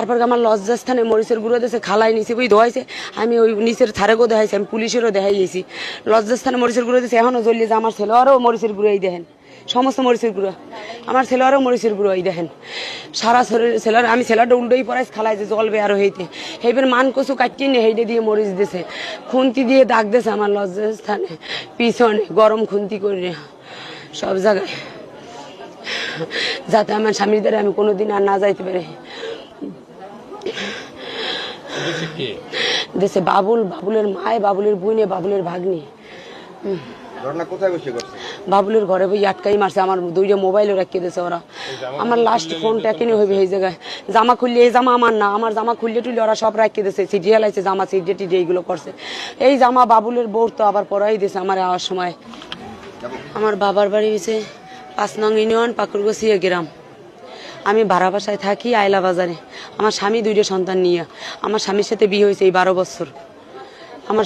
তারপর আমার লজ্জাস্থানে মরিচের গুঁড়ো দিয়েছে, খালাই নিচে বই ধোয়াইছে, আমি ওই নিচের থারেকেও দেখাইছি, আমি পুলিশেরও দেখাইছি। লজ্জাস্থানে মরিচের গুঁড়ো দিয়েছে, এখনও জ্বলিয়ে যে আমার ছেলে আরও মরিচের গুঁড়ো এই দেখেন, সমস্ত মরিচের গুঁড়ো আমার ছেলে আরও মরিচের গুঁড়ো এই দেখেন সারা শরীর ছেলের। আমি ছেলেটা উল্টোই পড়াইস খালাই যে জলবে আরো হইতে সেইবার মান কচু কাটিয়ে নিয়ে হেঁটে দিয়ে মরিচ দিছে, খুন্তি দিয়ে দাগ দিয়েছে আমার লজ্জাস্থানে পিছনে, গরম খুন্তি করে সব জায়গায়, যাতে আমার স্বামীর দ্বারা আমি কোনোদিন আর না যাইতে পারি। দেশে বাবুল, বাবুলের মায়, বাবুলের বোনে, বাবুলের ভাগ্নি। বাবুলের ঘরে বই আটকাই মারছে, আমার দুইটা মোবাইলও রেখে দিয়েছে ওরা। আমার লাস্ট ফোনটা কিনে হইবে এই জায়গায়, জামা খুললে এই জামা আমার না, আমার জামা খুললে টুললে ওরা সব রেখে দিয়েছে, সিডিয়া লাইছে জামা, সিডিয়া টিডিয়া এইগুলো করছে। এই জামা বাবুলের বউর তো আবার পরাই দিয়েছে আমার আওয়ার সময়। আমার বাবার বাড়ি হয়েছে 5 নং ইউনিয়ন, পাকুরগছিয়া গ্রাম। আমি ভাড়া বাসায় থাকি আইলা বাজারে। আমার স্বামী 2টা সন্তান নিয়ে, আমার স্বামীর সাথে বিয়ে হয়েছে এই 12 বছর। আমার